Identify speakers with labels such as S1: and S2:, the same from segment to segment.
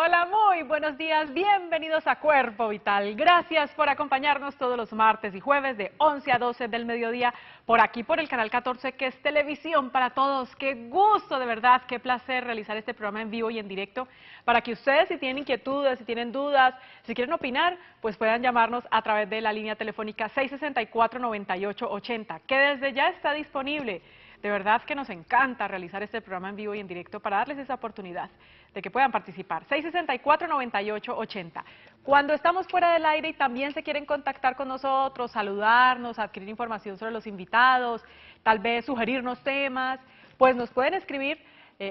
S1: Hola, muy buenos días, bienvenidos a Cuerpo Vital. Gracias por acompañarnos todos los martes y jueves de 11 a 12 del mediodía por aquí, por el canal 14, que es televisión para todos. Qué gusto, de verdad, qué placer realizar este programa en vivo y en directo para que ustedes, si tienen inquietudes, si tienen dudas, si quieren opinar, pues puedan llamarnos a través de la línea telefónica 664-9880, que desde ya está disponible. De verdad que nos encanta realizar este programa en vivo y en directo para darles esa oportunidad de que puedan participar. 664-9880. Cuando estamos fuera del aire y también se quieren contactar con nosotros, saludarnos, adquirir información sobre los invitados, tal vez sugerirnos temas, pues nos pueden escribir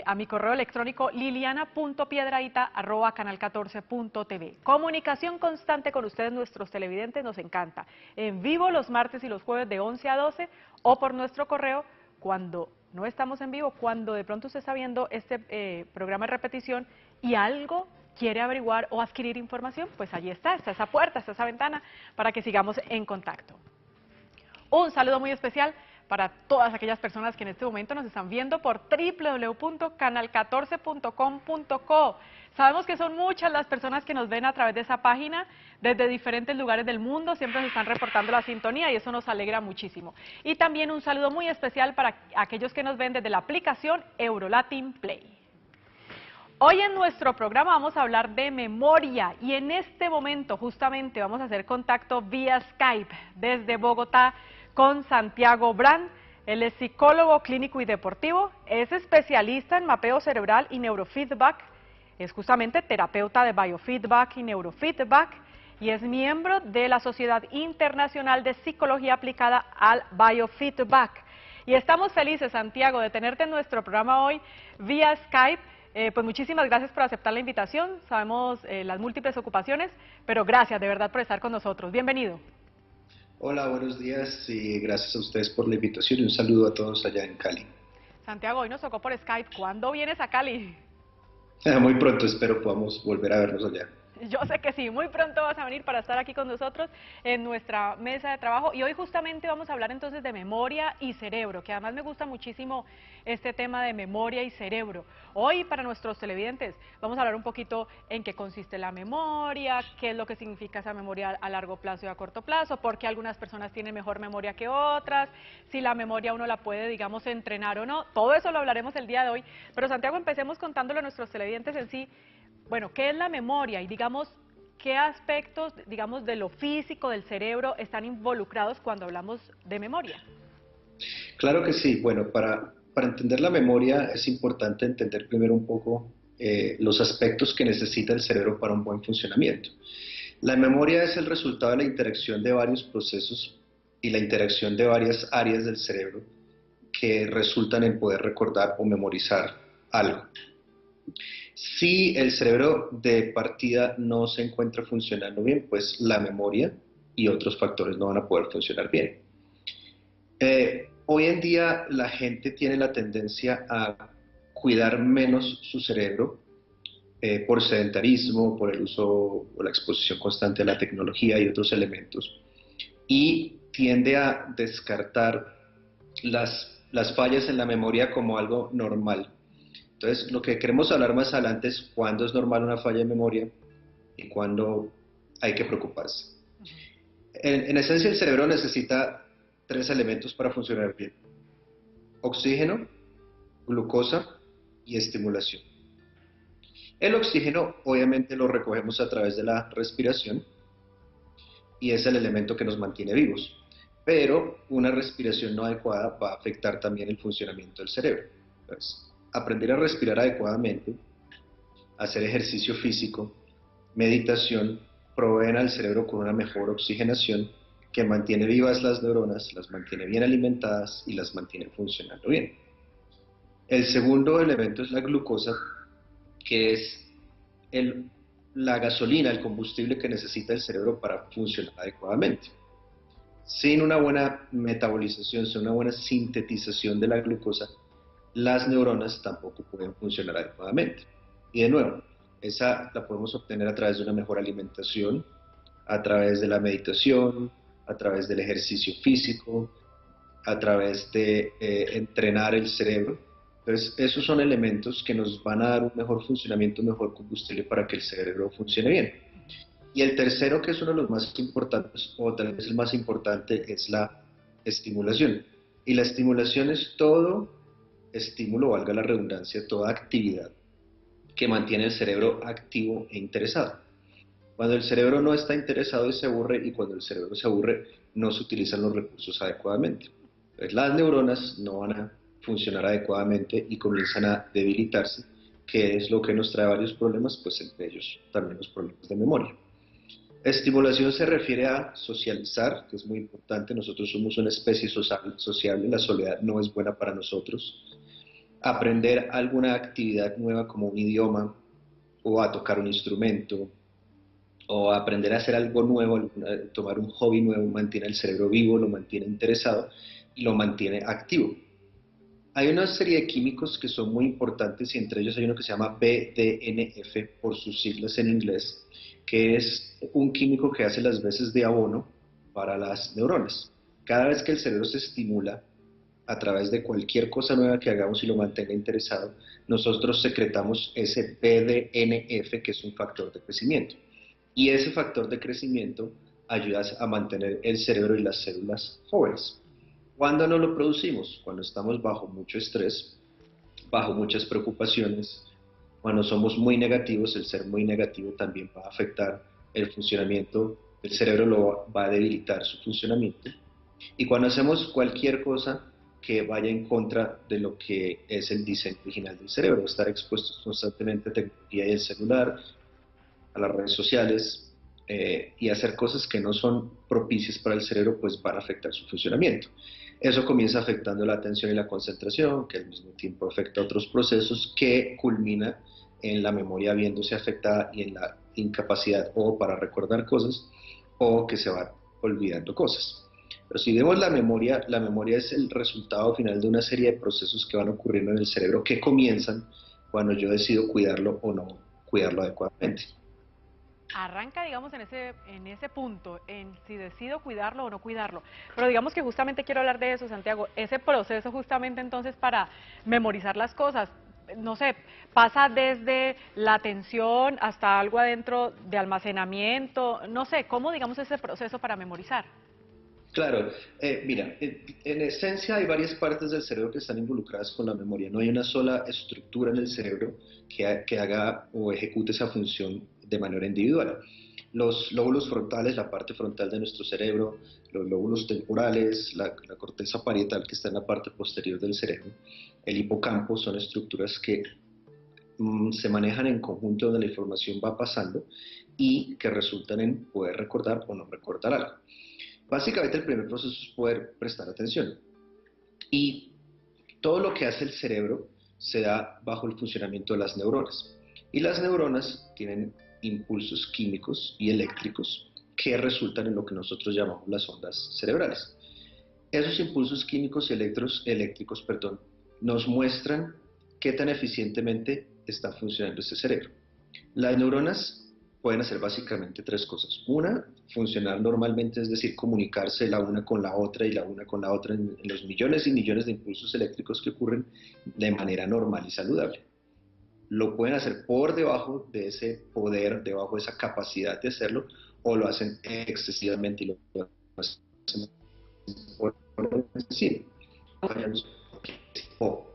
S1: a mi correo electrónico liliana.piedrahita@canal14.tv. Comunicación constante con ustedes, nuestros televidentes, nos encanta. En vivo los martes y los jueves de 11 a 12 o por nuestro correo cuando no estamos en vivo, cuando de pronto usted está viendo este programa de repetición y algo quiere averiguar o adquirir información, pues allí está esa puerta, está esa ventana para que sigamos en contacto. Un saludo muy especial para todas aquellas personas que en este momento nos están viendo por www.canal14.com.co. Sabemos que son muchas las personas que nos ven a través de esa página desde diferentes lugares del mundo, siempre nos están reportando la sintonía y eso nos alegra muchísimo. Y también un saludo muy especial para aquellos que nos ven desde la aplicación Eurolatin Play. Hoy en nuestro programa vamos a hablar de memoria y en este momento justamente vamos a hacer contacto vía Skype desde Bogotá con Santiago Brand. Él es psicólogo clínico y deportivo, es especialista en mapeo cerebral y neurofeedback, es justamente terapeuta de biofeedback y neurofeedback y es miembro de la Sociedad Internacional de Psicología Aplicada al Biofeedback. Y estamos felices, Santiago, de tenerte en nuestro programa hoy vía Skype. Pues muchísimas gracias por aceptar la invitación, sabemos las múltiples ocupaciones, pero gracias de verdad por estar con nosotros. Bienvenido.
S2: Hola, buenos días y gracias a ustedes por la invitación y un saludo a todos allá en Cali.
S1: Santiago, hoy nos tocó por Skype. ¿Cuándo vienes a Cali?
S2: Muy pronto espero podamos volver a vernos allá.
S1: Yo sé que sí, muy pronto vas a venir para estar aquí con nosotros en nuestra mesa de trabajo y hoy justamente vamos a hablar entonces de memoria y cerebro, que además me gusta muchísimo este tema de memoria y cerebro. Hoy para nuestros televidentes vamos a hablar un poquito en qué consiste la memoria, qué es lo que significa esa memoria a largo plazo y a corto plazo, por qué algunas personas tienen mejor memoria que otras, si la memoria uno la puede, digamos, entrenar o no, todo eso lo hablaremos el día de hoy. Pero Santiago, empecemos contándole a nuestros televidentes en sí. Bueno, ¿qué es la memoria? Y digamos, ¿qué aspectos, digamos, de lo físico del cerebro están involucrados cuando hablamos de memoria?
S2: Claro que sí. Bueno, para entender la memoria es importante entender primero un poco los aspectos que necesita el cerebro para un buen funcionamiento. La memoria es el resultado de la interacción de varios procesos y la interacción de varias áreas del cerebro que resultan en poder recordar o memorizar algo. Si el cerebro de partida no se encuentra funcionando bien, pues la memoria y otros factores no van a poder funcionar bien. Hoy en día la gente tiene la tendencia a cuidar menos su cerebro por sedentarismo, por el uso o la exposición constante a la tecnología y otros elementos, y tiende a descartar las fallas en la memoria como algo normal. Entonces, lo que queremos hablar más adelante es cuándo es normal una falla de memoria y cuándo hay que preocuparse. En esencia, el cerebro necesita 3 elementos para funcionar bien: oxígeno, glucosa y estimulación. El oxígeno, obviamente, lo recogemos a través de la respiración y es el elemento que nos mantiene vivos. Pero una respiración no adecuada va a afectar también el funcionamiento del cerebro. Entonces, aprender a respirar adecuadamente, hacer ejercicio físico, meditación, proveen al cerebro con una mejor oxigenación que mantiene vivas las neuronas, las mantiene bien alimentadas y las mantiene funcionando bien. El segundo elemento es la glucosa, que es la gasolina, el combustible que necesita el cerebro para funcionar adecuadamente. Sin una buena metabolización, sin una buena sintetización de la glucosa, las neuronas tampoco pueden funcionar adecuadamente. Y de nuevo, esa la podemos obtener a través de una mejor alimentación, a través de la meditación, a través del ejercicio físico, a través de entrenar el cerebro Entonces, esos son elementos que nos van a dar un mejor funcionamiento, un mejor combustible para que el cerebro funcione bien. Y el tercero, que es uno de los más importantes, o tal vez el más importante, es la estimulación. Y la estimulación es todo estímulo, valga la redundancia, toda actividad que mantiene el cerebro activo e interesado. Cuando el cerebro no está interesado y se aburre, y cuando el cerebro se aburre, no se utilizan los recursos adecuadamente. Entonces, las neuronas no van a funcionar adecuadamente y comienzan a debilitarse, que es lo que nos trae varios problemas, pues entre ellos también los problemas de memoria. Estimulación se refiere a socializar, que es muy importante. Nosotros somos una especie sociable, la soledad no es buena para nosotros. Aprender alguna actividad nueva como un idioma, o a tocar un instrumento, o aprender a hacer algo nuevo, tomar un hobby nuevo, mantiene el cerebro vivo, lo mantiene interesado y lo mantiene activo. Hay una serie de químicos que son muy importantes, y entre ellos hay uno que se llama BDNF, por sus siglas en inglés, que es un químico que hace las veces de abono para las neuronas. Cada vez que el cerebro se estimula a través de cualquier cosa nueva que hagamos y lo mantenga interesado, nosotros secretamos ese BDNF, que es un factor de crecimiento. Y ese factor de crecimiento ayuda a mantener el cerebro y las células jóvenes. ¿Cuándo no lo producimos? Cuando estamos bajo mucho estrés, bajo muchas preocupaciones, cuando somos muy negativos. El ser muy negativo también va a afectar el funcionamiento, el cerebro lo va a debilitar su funcionamiento. Y cuando hacemos cualquier cosa que vaya en contra de lo que es el diseño original del cerebro, estar expuestos constantemente a tecnología y el celular, a las redes sociales, y hacer cosas que no son propicias para el cerebro, pues van a afectar su funcionamiento. Eso comienza afectando la atención y la concentración, que al mismo tiempo afecta otros procesos, que culmina en la memoria viéndose afectada y en la incapacidad o para recordar cosas, o que se va olvidando cosas. Pero si vemos la memoria es el resultado final de una serie de procesos que van ocurriendo en el cerebro, que comienzan cuando yo decido cuidarlo o no cuidarlo adecuadamente.
S1: Arranca, digamos, en ese punto, en si decido cuidarlo o no cuidarlo. Pero digamos que justamente quiero hablar de eso, Santiago, ese proceso justamente entonces para memorizar las cosas, no sé, pasa desde la atención hasta algo adentro de almacenamiento, no sé, ¿cómo digamos ese proceso para memorizar?
S2: Claro, mira, en esencia hay varias partes del cerebro que están involucradas con la memoria. No hay una sola estructura en el cerebro que haga o ejecute esa función de manera individual. Los lóbulos frontales, la parte frontal de nuestro cerebro, los lóbulos temporales, la corteza parietal, que está en la parte posterior del cerebro, el hipocampo, son estructuras que se manejan en conjunto, donde la información va pasando y que resultan en poder recordar o no recordar algo. Básicamente el primer proceso es poder prestar atención, y todo lo que hace el cerebro se da bajo el funcionamiento de las neuronas, y las neuronas tienen impulsos químicos y eléctricos que resultan en lo que nosotros llamamos las ondas cerebrales. Esos impulsos químicos y eléctricos, nos muestran qué tan eficientemente está funcionando ese cerebro. Las neuronas pueden hacer básicamente tres cosas. Una, funcionar normalmente, es decir, comunicarse la una con la otra y la una con la otra en los millones y millones de impulsos eléctricos que ocurren de manera normal y saludable. Lo pueden hacer por debajo de ese poder, debajo de esa capacidad de hacerlo, o lo hacen excesivamente y lo hacen por encima. O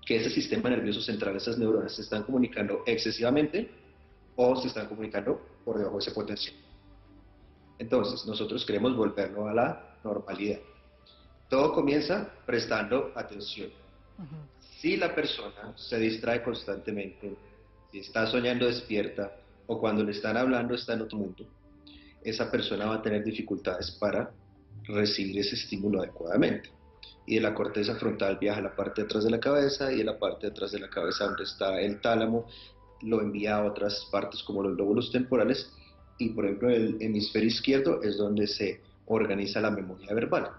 S2: que ese sistema nervioso central, esas neuronas, se están comunicando excesivamente o se están comunicando por debajo de ese potencial. Entonces, nosotros queremos volverlo a la normalidad. Todo comienza prestando atención. Si la persona se distrae constantemente, si está soñando despierta, o cuando le están hablando está en otro mundo, esa persona va a tener dificultades para recibir ese estímulo adecuadamente. Y de la corteza frontal viaja a la parte de atrás de la cabeza, y de la parte de atrás de la cabeza, donde está el tálamo, lo envía a otras partes como los lóbulos temporales, y por ejemplo el hemisferio izquierdo es donde se organiza la memoria verbal.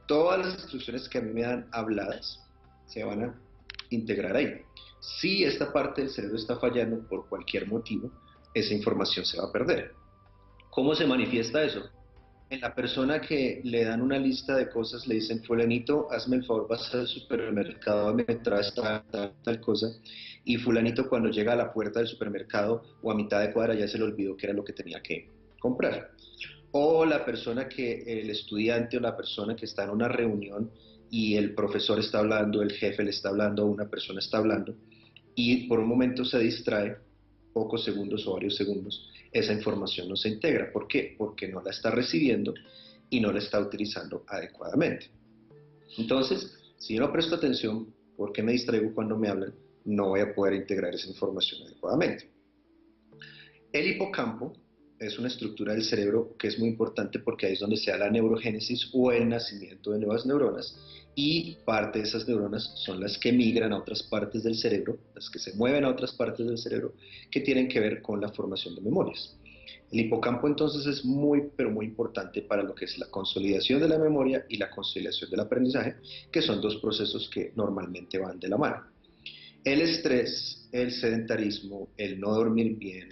S2: Todas las instrucciones que a mí me dan habladas se van a integrar ahí. Si esta parte del cerebro está fallando por cualquier motivo, esa información se va a perder. ¿Cómo se manifiesta eso? En la persona que le dan una lista de cosas, le dicen, fulanito, hazme el favor, vas al supermercado, me traes tal cosa, y fulanito cuando llega a la puerta del supermercado o a mitad de cuadra ya se le olvidó que era lo que tenía que comprar. O la persona que, el estudiante o la persona que está en una reunión y el profesor está hablando, el jefe le está hablando, una persona está hablando, y por un momento se distrae, pocos segundos o varios segundos, esa información no se integra. ¿Por qué? Porque no la está recibiendo y no la está utilizando adecuadamente. Entonces, si yo no presto atención, ¿por qué me distraigo cuando me hablan? No voy a poder integrar esa información adecuadamente. El hipocampo es una estructura del cerebro que es muy importante porque ahí es donde se da la neurogénesis o el nacimiento de nuevas neuronas, y parte de esas neuronas son las que migran a otras partes del cerebro, las que se mueven a otras partes del cerebro que tienen que ver con la formación de memorias. El hipocampo entonces es muy, pero muy importante para lo que es la consolidación de la memoria y la consolidación del aprendizaje, que son dos procesos que normalmente van de la mano. El estrés, el sedentarismo, el no dormir bien,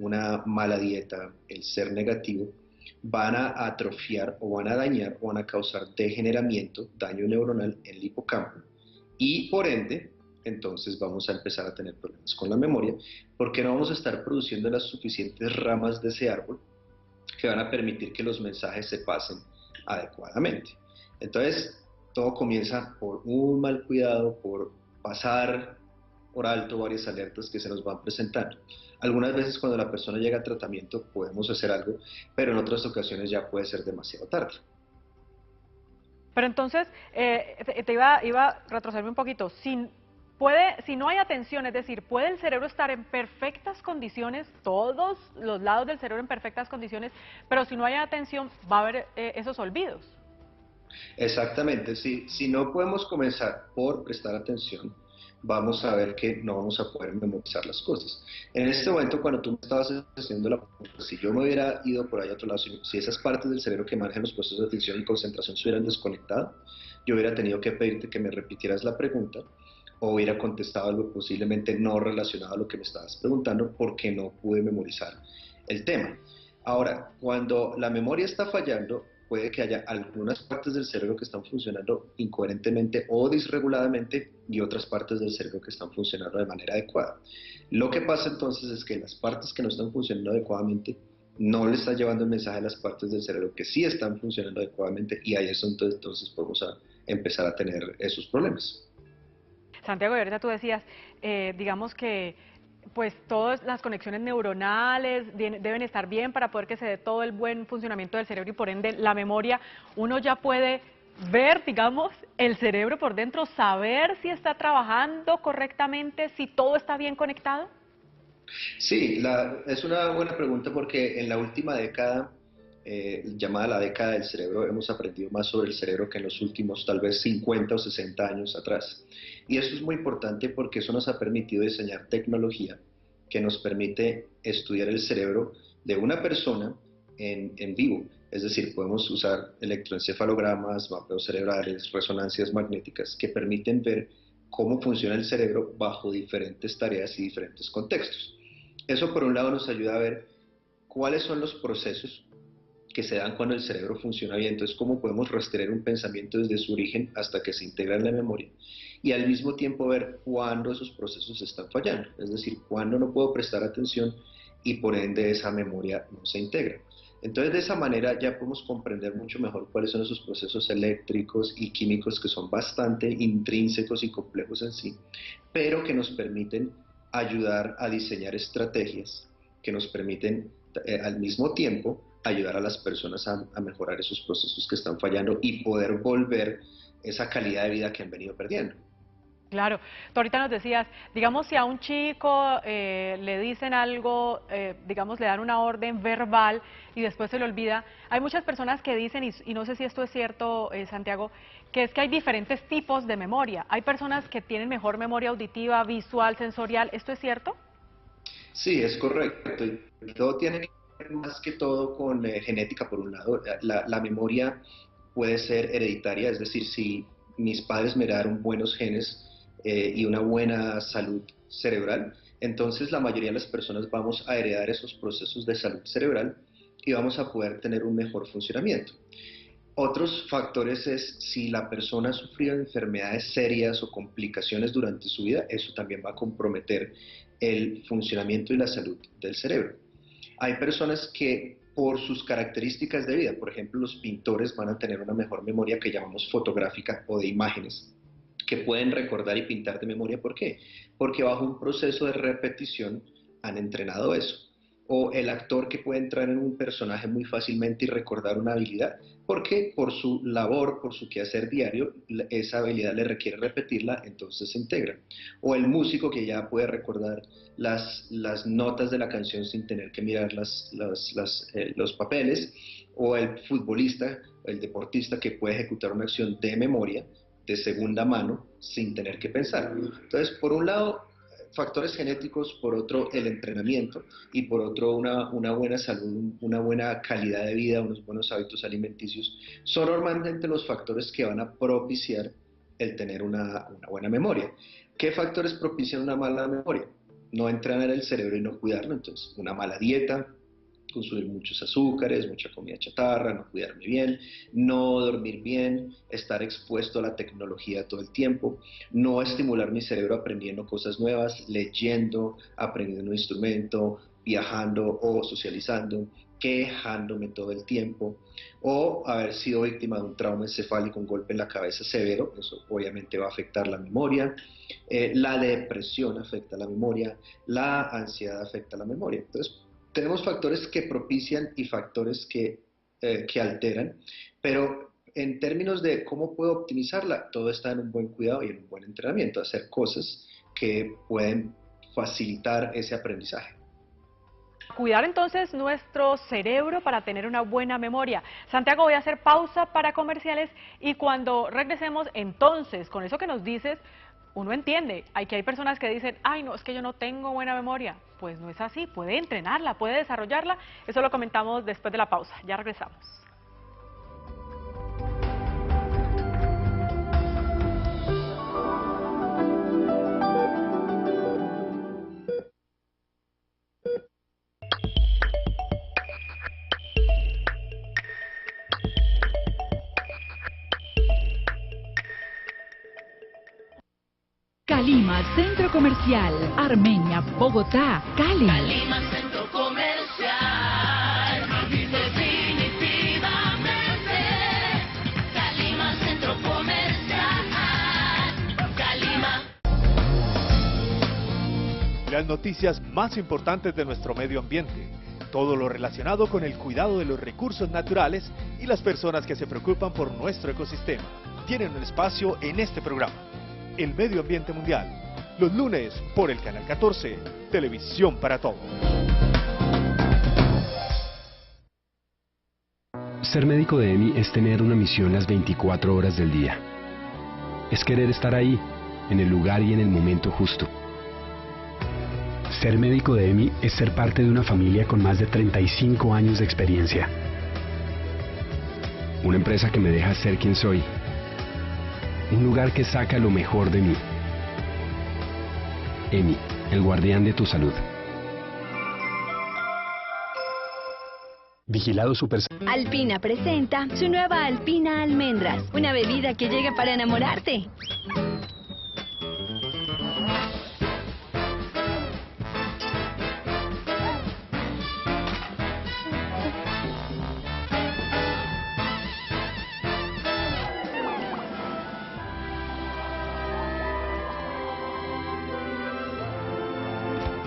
S2: una mala dieta, el ser negativo, van a atrofiar o van a dañar o van a causar degeneramiento, daño neuronal en el hipocampo, y por ende, entonces vamos a empezar a tener problemas con la memoria, porque no vamos a estar produciendo las suficientes ramas de ese árbol que van a permitir que los mensajes se pasen adecuadamente. Entonces, todo comienza por un mal cuidado, por pasar por alto varias alertas que se nos van presentando. Algunas veces cuando la persona llega a tratamiento podemos hacer algo, pero en otras ocasiones ya puede ser demasiado tarde.
S1: Pero entonces, iba a retrocederme un poquito. Si no hay atención, es decir, ¿puede el cerebro estar en perfectas condiciones, todos los lados del cerebro en perfectas condiciones, pero si no hay atención va a haber esos olvidos?
S2: Exactamente, si no podemos comenzar por prestar atención, vamos a ver que no vamos a poder memorizar las cosas. En este momento, cuando tú me estabas haciendo la pregunta, si yo me hubiera ido por ahí a otro lado, si esas partes del cerebro que manejan los procesos de atención y concentración se hubieran desconectado, yo hubiera tenido que pedirte que me repitieras la pregunta o hubiera contestado algo posiblemente no relacionado a lo que me estabas preguntando porque no pude memorizar el tema. Ahora, cuando la memoria está fallando, puede que haya algunas partes del cerebro que están funcionando incoherentemente o disreguladamente y otras partes del cerebro que están funcionando de manera adecuada. Lo que pasa entonces es que las partes que no están funcionando adecuadamente no le están llevando el mensaje a las partes del cerebro que sí están funcionando adecuadamente, y ahí es donde entonces podemos empezar a tener esos problemas.
S1: Santiago, y ahorita tú decías, digamos que pues todas las conexiones neuronales deben estar bien para poder que se dé todo el buen funcionamiento del cerebro y por ende la memoria. Uno ya puede ver, digamos, el cerebro por dentro, saber si está trabajando correctamente, si todo está bien conectado.
S2: Sí, es una buena pregunta porque en la última década, llamada la década del cerebro, hemos aprendido más sobre el cerebro que en los últimos tal vez 50 o 60 años atrás. Y eso es muy importante porque eso nos ha permitido diseñar tecnología que nos permite estudiar el cerebro de una persona en vivo. Es decir, podemos usar electroencefalogramas, mapeos cerebrales, resonancias magnéticas que permiten ver cómo funciona el cerebro bajo diferentes tareas y diferentes contextos. Eso por un lado nos ayuda a ver cuáles son los procesos que se dan cuando el cerebro funciona bien, entonces cómo podemos rastrear un pensamiento desde su origen hasta que se integra en la memoria, y al mismo tiempo ver cuándo esos procesos están fallando, es decir, cuándo no puedo prestar atención y por ende esa memoria no se integra. Entonces de esa manera ya podemos comprender mucho mejor cuáles son esos procesos eléctricos y químicos que son bastante intrínsecos y complejos en sí, pero que nos permiten ayudar a diseñar estrategias que nos permiten al mismo tiempo ayudar a las personas a mejorar esos procesos que están fallando y poder volver esa calidad de vida que han venido perdiendo.
S1: Claro, tú ahorita nos decías, digamos si a un chico le dicen algo, digamos le dan una orden verbal y después se le olvida, hay muchas personas que dicen, y no sé si esto es cierto, Santiago, que es que hay diferentes tipos de memoria. Hay personas que tienen mejor memoria auditiva, visual, sensorial, ¿esto es cierto?
S2: Sí, es correcto. Y todo tiene que ver más que todo con genética, por un lado. La memoria puede ser hereditaria, es decir, si mis padres me heredaron buenos genes y una buena salud cerebral, entonces la mayoría de las personas vamos a heredar esos procesos de salud cerebral y vamos a poder tener un mejor funcionamiento. Otros factores es si la persona ha sufrido enfermedades serias o complicaciones durante su vida, eso también va a comprometer el funcionamiento y la salud del cerebro. Hay personas que por sus características de vida, por ejemplo, los pintores van a tener una mejor memoria que llamamos fotográfica o de imágenes, que pueden recordar y pintar de memoria. ¿Por qué? Porque bajo un proceso de repetición han entrenado eso. O el actor que puede entrar en un personaje muy fácilmente y recordar una habilidad, porque por su labor, por su quehacer diario, esa habilidad le requiere repetirla, entonces se integra. O el músico que ya puede recordar las notas de la canción sin tener que mirar los papeles, o el futbolista, el deportista que puede ejecutar una acción de memoria, de segunda mano, sin tener que pensar. Entonces, por un lado, factores genéticos, por otro el entrenamiento y por otro una buena salud, una buena calidad de vida, unos buenos hábitos alimenticios, son normalmente los factores que van a propiciar el tener una buena memoria. ¿Qué factores propician una mala memoria? No entrenar el cerebro y no cuidarlo, entonces una mala dieta, consumir muchos azúcares, mucha comida chatarra, no cuidarme bien, no dormir bien, estar expuesto a la tecnología todo el tiempo, no estimular mi cerebro aprendiendo cosas nuevas, leyendo, aprendiendo un instrumento, viajando o socializando, quejándome todo el tiempo, o haber sido víctima de un trauma encefálico, un golpe en la cabeza severo, eso obviamente va a afectar la memoria, la depresión afecta la memoria, la ansiedad afecta la memoria. Entonces, tenemos factores que propician y factores que alteran, pero en términos de cómo puedo optimizarla, todo está en un buen cuidado y en un buen entrenamiento, hacer cosas que pueden facilitar ese aprendizaje.
S1: Cuidar entonces nuestro cerebro para tener una buena memoria. Santiago, voy a hacer pausa para comerciales y cuando regresemos, entonces, con eso que nos dices, uno entiende. Hay personas que dicen, ay, no, es que yo no tengo buena memoria. Pues no es así, puede entrenarla, puede desarrollarla. Eso lo comentamos después de la pausa. Ya regresamos.
S3: Calima, Centro Comercial, Armenia, Bogotá, Cali.
S4: Calima, Centro Comercial, definitivamente. Calima, Centro Comercial, Calima.
S5: Las noticias más importantes de nuestro medio ambiente, todo lo relacionado con el cuidado de los recursos naturales y las personas que se preocupan por nuestro ecosistema, tienen un espacio en este programa. El Medio Ambiente Mundial, los lunes por el Canal 14, Televisión para Todos.
S6: Ser médico de EMI es tener una misión las 24 horas del día. Es querer estar ahí, en el lugar y en el momento justo. Ser médico de EMI es ser parte de una familia con más de 35 años de experiencia. Una empresa que me deja ser quien soy. Un lugar que saca lo mejor de mí. EMI, el guardián de tu salud. Vigilado Super.
S7: Alpina presenta su nueva Alpina Almendras, una bebida que llega para enamorarte.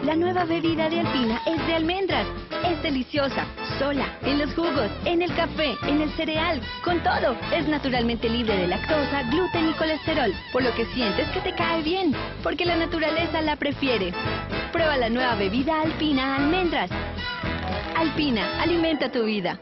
S7: La nueva bebida de Alpina es de almendras. Es deliciosa, sola, en los jugos, en el café, en el cereal, con todo. Es naturalmente libre de lactosa, gluten y colesterol, por lo que sientes que te cae bien, porque la naturaleza la prefiere. Prueba la nueva bebida Alpina Almendras. Alpina, alimenta tu vida.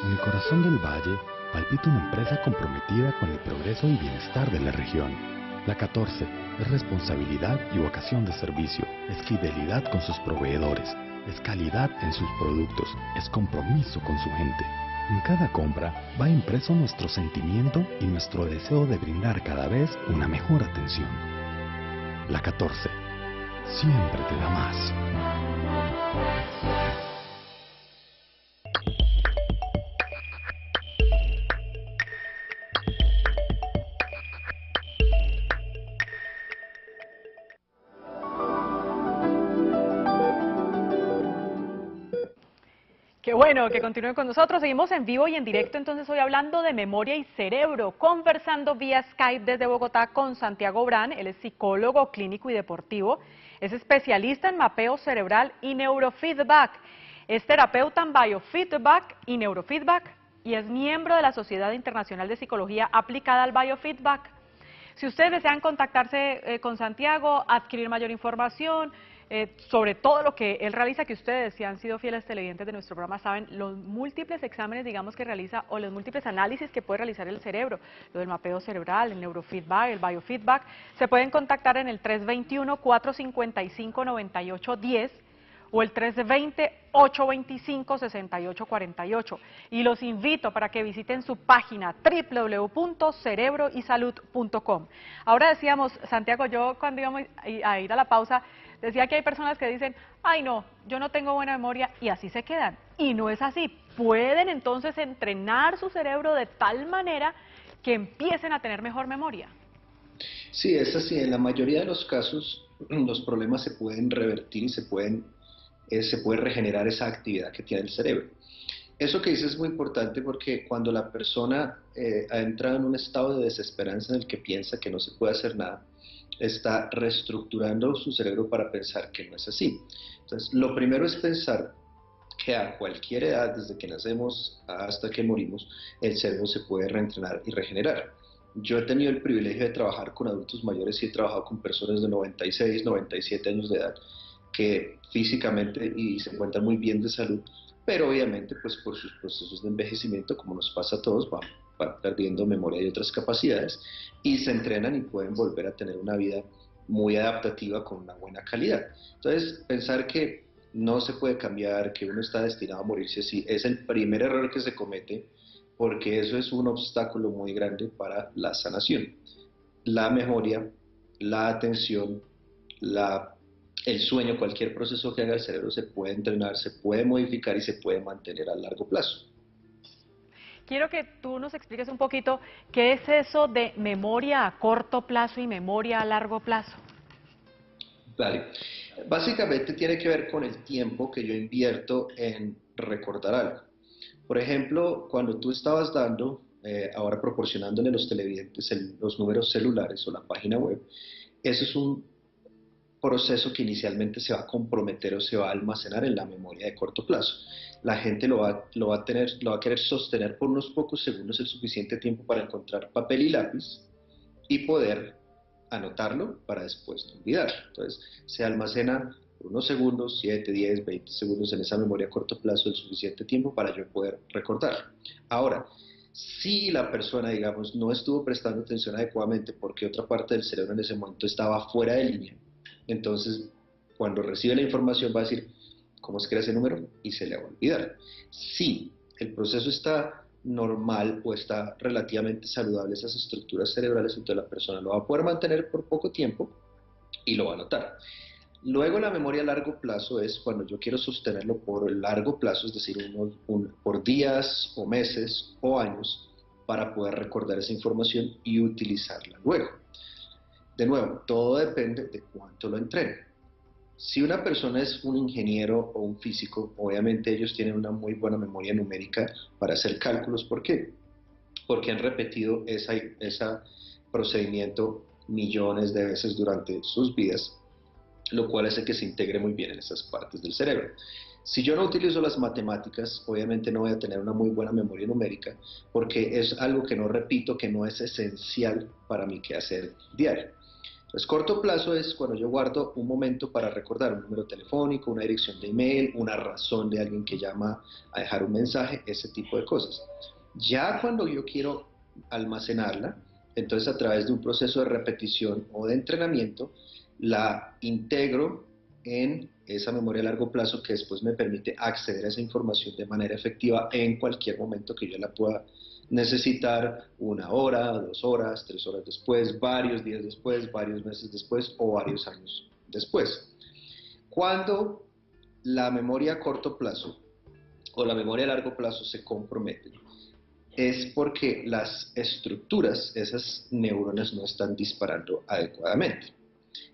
S8: En el corazón del valle palpita una empresa comprometida con el progreso y bienestar de la región. La 14 es responsabilidad y vocación de servicio, es fidelidad con sus proveedores, es calidad en sus productos, es compromiso con su gente. En cada compra va impreso nuestro sentimiento y nuestro deseo de brindar cada vez una mejor atención. La 14 siempre te da más.
S1: Qué bueno que continúen con nosotros. Seguimos en vivo y en directo, entonces hoy hablando de memoria y cerebro, conversando vía Skype desde Bogotá con Santiago Brán. Él es psicólogo clínico y deportivo, es especialista en mapeo cerebral y neurofeedback, es terapeuta en biofeedback y neurofeedback y es miembro de la Sociedad Internacional de Psicología aplicada al biofeedback. Si ustedes desean contactarse con Santiago, adquirir mayor información, sobre todo lo que él realiza, que ustedes, si han sido fieles televidentes de nuestro programa, saben los múltiples exámenes, digamos, que realiza, o los múltiples análisis que puede realizar el cerebro, lo del mapeo cerebral, el neurofeedback, el biofeedback. Se pueden contactar en el 321-455-9810 o el 320-825-6848. Y los invito para que visiten su página www.cerebroysalud.com. Ahora decíamos, Santiago, yo cuando íbamos a ir a la pausa, decía que hay personas que dicen, ay no, yo no tengo buena memoria, y así se quedan. Y no es así. Pueden entonces entrenar su cerebro de tal manera que empiecen a tener mejor memoria.
S2: Sí, es así. En la mayoría de los casos, los problemas se pueden revertir y se puede regenerar esa actividad que tiene el cerebro. Eso que dices es muy importante porque cuando la persona entra en un estado de desesperanza en el que piensa que no se puede hacer nada, está reestructurando su cerebro para pensar que no es así. Entonces, lo primero es pensar que a cualquier edad, desde que nacemos hasta que morimos, el cerebro se puede reentrenar y regenerar. Yo he tenido el privilegio de trabajar con adultos mayores y he trabajado con personas de 96, 97 años de edad que físicamente y se encuentran muy bien de salud, pero obviamente pues por sus procesos de envejecimiento, como nos pasa a todos, van perdiendo memoria y otras capacidades y se entrenan y pueden volver a tener una vida muy adaptativa con una buena calidad. Entonces, pensar que no se puede cambiar, que uno está destinado a morirse así, es el primer error que se comete, porque eso es un obstáculo muy grande para la sanación. La memoria, la atención, el sueño, cualquier proceso que haga el cerebro se puede entrenar, se puede modificar y se puede mantener a largo plazo.
S1: Quiero que tú nos expliques un poquito qué es eso de memoria a corto plazo y memoria a largo plazo.
S2: Vale. Básicamente tiene que ver con el tiempo que yo invierto en recordar algo. Por ejemplo, cuando tú estabas dando, ahora proporcionándole a los televidentes los números celulares o la página web, eso es un proceso que inicialmente se va a comprometer o se va a almacenar en la memoria de corto plazo. La gente lo va a querer sostener por unos pocos segundos, el suficiente tiempo para encontrar papel y lápiz y poder anotarlo para después no olvidar. Entonces, se almacena por unos segundos, 7, 10, 20 segundos en esa memoria a corto plazo, el suficiente tiempo para yo poder recordar. Ahora, si la persona, digamos, no estuvo prestando atención adecuadamente porque otra parte del cerebro en ese momento estaba fuera de línea, entonces, cuando recibe la información va a decir, ¿cómo es que era ese número? Y se le va a olvidar. Si el proceso está normal o está relativamente saludable, esas estructuras cerebrales, entonces la persona lo va a poder mantener por poco tiempo y lo va a anotar. Luego la memoria a largo plazo es cuando yo quiero sostenerlo por largo plazo, es decir, por días o meses o años para poder recordar esa información y utilizarla luego. De nuevo, todo depende de cuánto lo entrene. Si una persona es un ingeniero o un físico, obviamente ellos tienen una muy buena memoria numérica para hacer cálculos. ¿Por qué? Porque han repetido ese procedimiento millones de veces durante sus vidas, lo cual hace que se integre muy bien en esas partes del cerebro. Si yo no utilizo las matemáticas, obviamente no voy a tener una muy buena memoria numérica, porque es algo que no repito, que no es esencial para mi quehacer diario. Entonces, corto plazo es cuando yo guardo un momento para recordar un número telefónico, una dirección de email, una razón de alguien que llama a dejar un mensaje, ese tipo de cosas. Ya cuando yo quiero almacenarla, entonces a través de un proceso de repetición o de entrenamiento, la integro en esa memoria a largo plazo que después me permite acceder a esa información de manera efectiva en cualquier momento que yo la pueda necesitar, 1 hora, 2 horas, 3 horas después, varios días después, varios meses después o varios años después. Cuando la memoria a corto plazo o la memoria a largo plazo se comprometen, es porque las estructuras, esas neuronas no están disparando adecuadamente.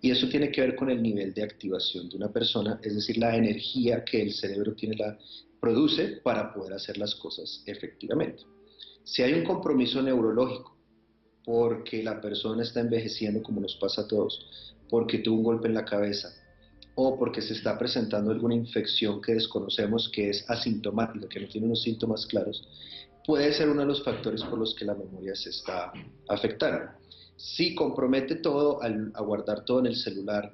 S2: Y eso tiene que ver con el nivel de activación de una persona, es decir, la energía que el cerebro produce para poder hacer las cosas efectivamente. Si hay un compromiso neurológico, porque la persona está envejeciendo como nos pasa a todos, porque tuvo un golpe en la cabeza, o porque se está presentando alguna infección que desconocemos que es asintomática, que no tiene unos síntomas claros, puede ser uno de los factores por los que la memoria se está afectando. Si compromete todo a guardar todo en el celular,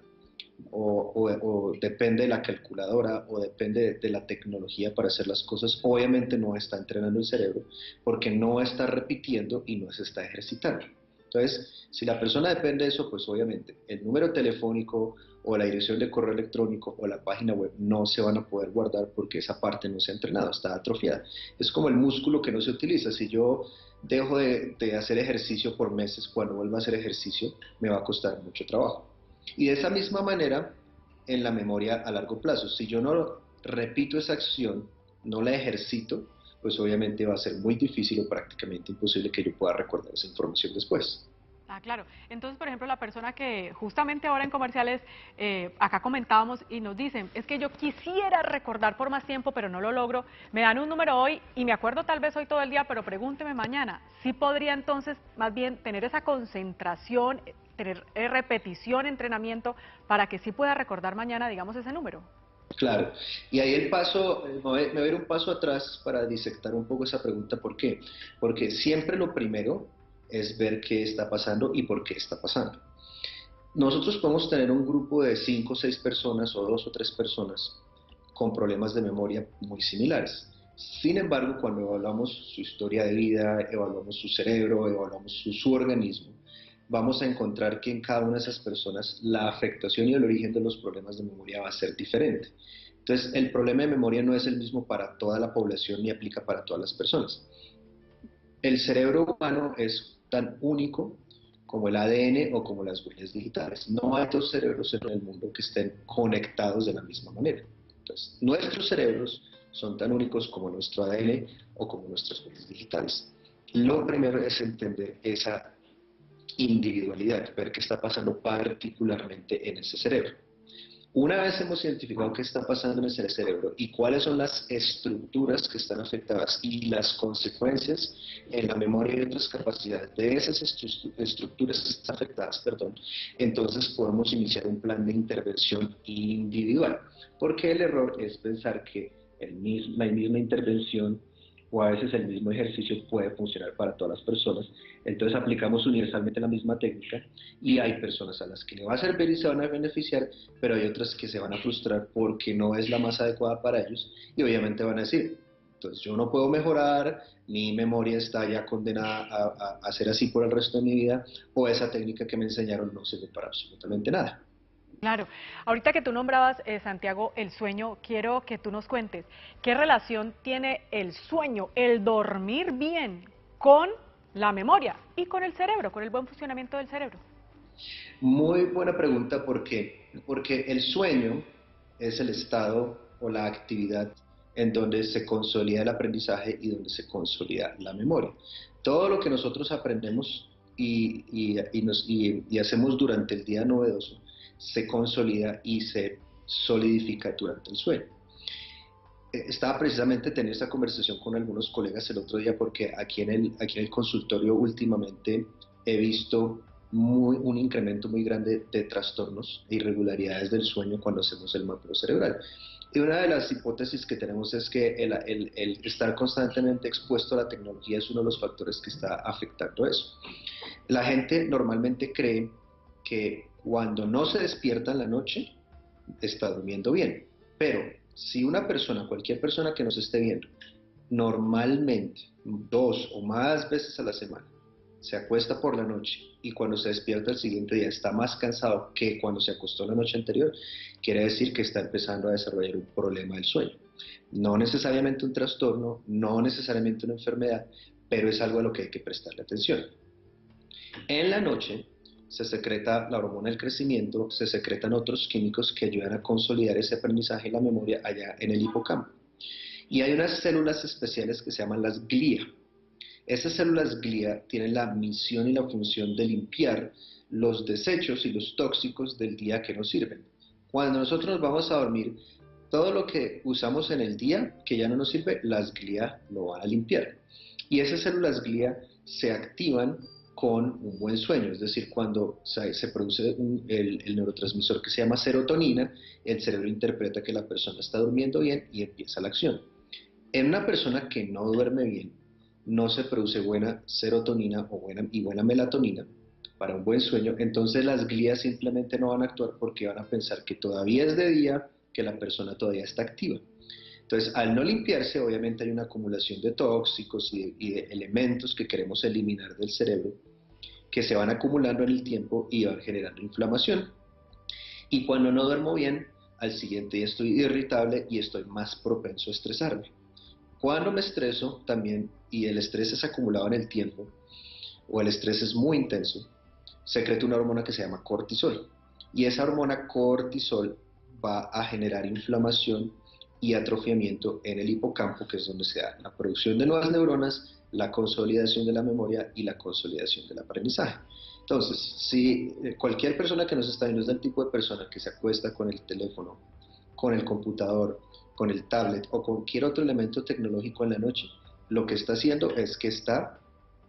S2: o depende de la calculadora, o depende de la tecnología para hacer las cosas, obviamente no está entrenando el cerebro, porque no está repitiendo y no se está ejercitando. Entonces, si la persona depende de eso, pues obviamente el número telefónico o la dirección de correo electrónico o la página web no se van a poder guardar porque esa parte no se ha entrenado, está atrofiada. Es como el músculo que no se utiliza. Si yo dejo de hacer ejercicio por meses, cuando vuelva a hacer ejercicio me va a costar mucho trabajo. Y de esa misma manera, en la memoria a largo plazo, si yo no repito esa acción, no la ejercito, pues obviamente va a ser muy difícil o prácticamente imposible que yo pueda recordar esa información después.
S1: Ah, claro. Entonces, por ejemplo, la persona que justamente ahora en comerciales, acá comentábamos y nos dicen, es que yo quisiera recordar por más tiempo, pero no lo logro, me dan un número hoy y me acuerdo tal vez hoy todo el día, pero pregúnteme mañana. ¿Sí podría entonces más bien tener esa concentración, tener repetición, entrenamiento, para que sí pueda recordar mañana, digamos, ese número?
S2: Claro, y ahí me voy a ir un paso atrás para disectar un poco esa pregunta. ¿Por qué? Porque siempre lo primero es ver qué está pasando y por qué está pasando. Nosotros podemos tener un grupo de 5 o 6 personas o 2 o 3 personas con problemas de memoria muy similares. Sin embargo, cuando evaluamos su historia de vida, evaluamos su cerebro, evaluamos su organismo, vamos a encontrar que en cada una de esas personas la afectación y el origen de los problemas de memoria va a ser diferente. Entonces, el problema de memoria no es el mismo para toda la población ni aplica para todas las personas. El cerebro humano es tan único como el ADN o como las huellas digitales. No hay dos cerebros en el mundo que estén conectados de la misma manera. Entonces, nuestros cerebros son tan únicos como nuestro ADN o como nuestras huellas digitales. Lo primero es entender esa individualidad, ver qué está pasando particularmente en ese cerebro. Una vez hemos identificado qué está pasando en ese cerebro y cuáles son las estructuras que están afectadas y las consecuencias en la memoria y otras capacidades de esas estructuras que están afectadas, entonces podemos iniciar un plan de intervención individual. Porque el error es pensar que la misma intervención o a veces el mismo ejercicio puede funcionar para todas las personas. Entonces aplicamos universalmente la misma técnica y hay personas a las que le va a servir y se van a beneficiar, pero hay otras que se van a frustrar porque no es la más adecuada para ellos y obviamente van a decir, entonces yo no puedo mejorar, mi memoria está ya condenada a ser así por el resto de mi vida, o esa técnica que me enseñaron no sirve para absolutamente nada.
S1: Claro. Ahorita que tú nombrabas, Santiago, el sueño, quiero que tú nos cuentes qué relación tiene el sueño, el dormir bien, con la memoria y con el cerebro, con el buen funcionamiento del cerebro.
S2: Muy buena pregunta, ¿por qué? Porque el sueño es el estado o la actividad en donde se consolida el aprendizaje y donde se consolida la memoria. Todo lo que nosotros aprendemos y hacemos durante el día novedoso se consolida y se solidifica durante el sueño. Estaba precisamente teniendo esta conversación con algunos colegas el otro día porque aquí en el consultorio últimamente he visto un incremento muy grande de trastornos e irregularidades del sueño cuando hacemos el mapeo cerebral. Y una de las hipótesis que tenemos es que el estar constantemente expuesto a la tecnología es uno de los factores que está afectando eso. La gente normalmente cree que cuando no se despierta en la noche, está durmiendo bien. Pero si una persona, cualquier persona que nos esté viendo, normalmente 2 o más veces a la semana, se acuesta por la noche y cuando se despierta el siguiente día está más cansado que cuando se acostó la noche anterior, quiere decir que está empezando a desarrollar un problema del sueño. No necesariamente un trastorno, no necesariamente una enfermedad, pero es algo a lo que hay que prestarle atención. En la noche se secreta la hormona del crecimiento, se secretan otros químicos que ayudan a consolidar ese aprendizaje y la memoria allá en el hipocampo. Y hay unas células especiales que se llaman las glía. Esas células glía tienen la misión y la función de limpiar los desechos y los tóxicos del día que nos sirven. Cuando nosotros nos vamos a dormir, todo lo que usamos en el día que ya no nos sirve, las glía lo van a limpiar. Y esas células glía se activan con un buen sueño, es decir, cuando se produce el neurotransmisor que se llama serotonina, el cerebro interpreta que la persona está durmiendo bien y empieza la acción. En una persona que no duerme bien, no se produce buena serotonina o buena melatonina para un buen sueño, entonces las glías simplemente no van a actuar porque van a pensar que todavía es de día, que la persona todavía está activa. Entonces, al no limpiarse, obviamente hay una acumulación de tóxicos y de elementos que queremos eliminar del cerebro, que se van acumulando en el tiempo y van generando inflamación. Y cuando no duermo bien, al siguiente día estoy irritable y estoy más propenso a estresarme. Cuando me estreso también, y el estrés es acumulado en el tiempo, o el estrés es muy intenso, secreto una hormona que se llama cortisol. Y esa hormona cortisol va a generar inflamación y atrofiamiento en el hipocampo, que es donde se da la producción de nuevas neuronas, la consolidación de la memoria y la consolidación del aprendizaje. Entonces, si cualquier persona que nos está viendo es del tipo de persona que se acuesta con el teléfono, con el computador, con el tablet o cualquier otro elemento tecnológico en la noche, lo que está haciendo es que está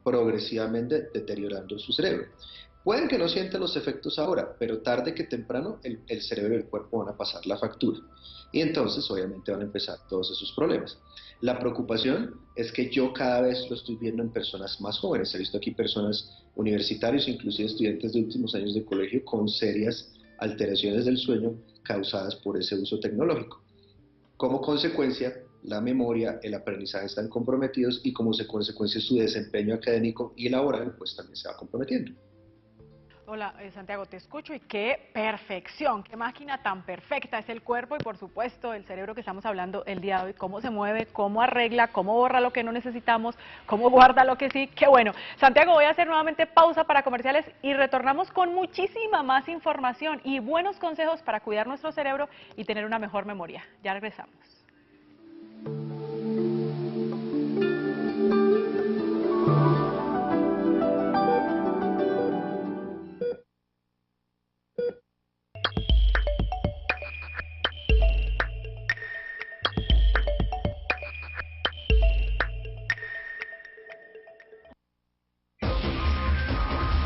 S2: progresivamente deteriorando su cerebro. Pueden que no sienta los efectos ahora, pero tarde que temprano el cerebro y el cuerpo van a pasar la factura. Y entonces obviamente van a empezar todos esos problemas. La preocupación es que yo cada vez lo estoy viendo en personas más jóvenes. He visto aquí personas universitarios, inclusive estudiantes de últimos años de colegio, con serias alteraciones del sueño causadas por ese uso tecnológico. Como consecuencia, la memoria, el aprendizaje están comprometidos y como consecuencia su desempeño académico y laboral pues también se va comprometiendo.
S1: Hola, Santiago, te escucho y qué perfección, qué máquina tan perfecta es el cuerpo y por supuesto el cerebro que estamos hablando el día de hoy, cómo se mueve, cómo arregla, cómo borra lo que no necesitamos, cómo guarda lo que sí, qué bueno. Santiago, voy a hacer nuevamente pausa para comerciales y retornamos con muchísima más información y buenos consejos para cuidar nuestro cerebro y tener una mejor memoria. Ya regresamos.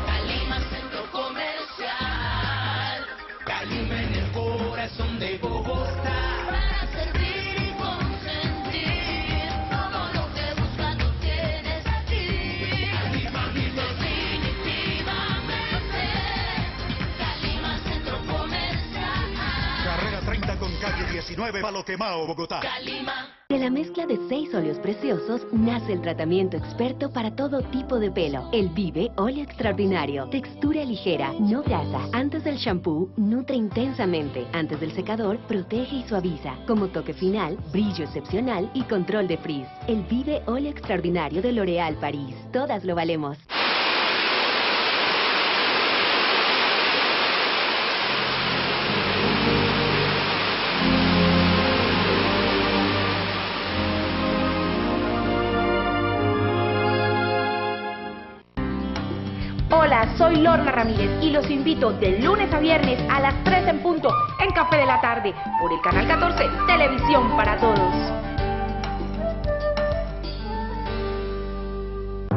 S4: Calima Centro Comercial. Calima en el corazón de Bogotá. Para servir y consentir todo lo que buscas lo tienes aquí. Calima definitivamente. Calima Centro Comercial.
S9: Carrera 30 con calle 19, Palo Quemao, Bogotá.
S4: Calima.
S7: De la mezcla de 6 óleos preciosos nace el tratamiento experto para todo tipo de pelo. El Vive Óleo Extraordinario. Textura ligera, no grasa. Antes del shampoo, nutre intensamente. Antes del secador, protege y suaviza. Como toque final, brillo excepcional y control de frizz. El Vive Óleo Extraordinario de L'Oréal París. Todas lo valemos.
S10: Hola, soy Lorna Ramírez y los invito de lunes a viernes a las 3 en punto en Café de la Tarde por el Canal 14, Televisión para Todos.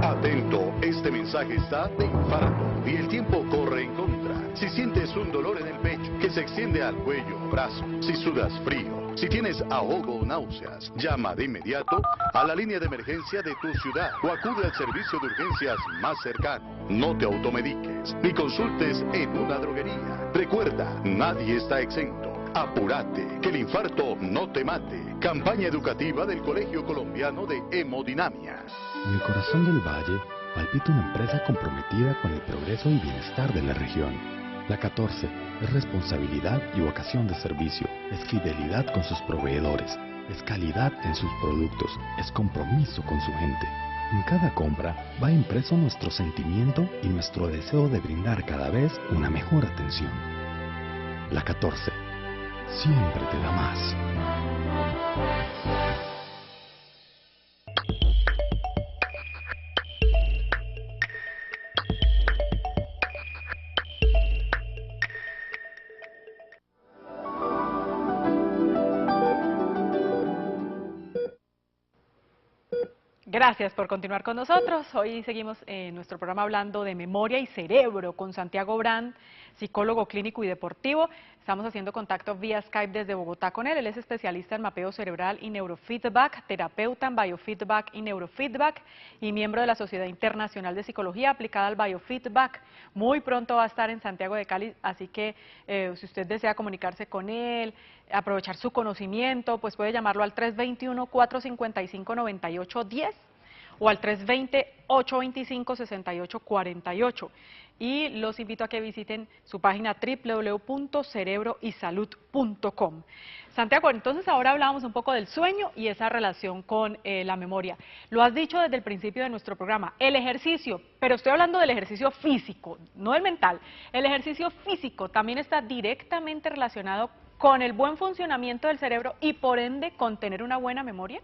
S9: Atento, este mensaje está de infarto y el tiempo corre en contra. Si sientes un dolor en el pecho que se extiende al cuello o brazo, si sudas frío, si tienes ahogo o náuseas, llama de inmediato a la línea de emergencia de tu ciudad o acude al servicio de urgencias más cercano. No te automediques ni consultes en una droguería. Recuerda, nadie está exento. Apúrate, que el infarto no te mate. Campaña educativa del Colegio Colombiano de Hemodinamia.
S8: En el corazón del valle palpita una empresa comprometida con el progreso y bienestar de la región. La 14 es responsabilidad y vocación de servicio, es fidelidad con sus proveedores, es calidad en sus productos, es compromiso con su gente. En cada compra va impreso nuestro sentimiento y nuestro deseo de brindar cada vez una mejor atención. La 14 siempre te da más.
S1: Gracias por continuar con nosotros. Hoy seguimos en nuestro programa hablando de memoria y cerebro con Santiago Brand, psicólogo clínico y deportivo. Estamos haciendo contacto vía Skype desde Bogotá con él. Él es especialista en mapeo cerebral y neurofeedback, terapeuta en biofeedback y neurofeedback y miembro de la Sociedad Internacional de Psicología aplicada al biofeedback. Muy pronto va a estar en Santiago de Cali, así que si usted desea comunicarse con él, aprovechar su conocimiento, pues puede llamarlo al 321-455-9810 o al 320-825-6848. Y los invito a que visiten su página www.cerebroysalud.com. Santiago, entonces ahora hablábamos un poco del sueño y esa relación con la memoria. Lo has dicho desde el principio de nuestro programa, el ejercicio, pero estoy hablando del ejercicio físico, no del mental. El ejercicio físico también está directamente relacionado con el buen funcionamiento del cerebro y por ende con tener una buena memoria.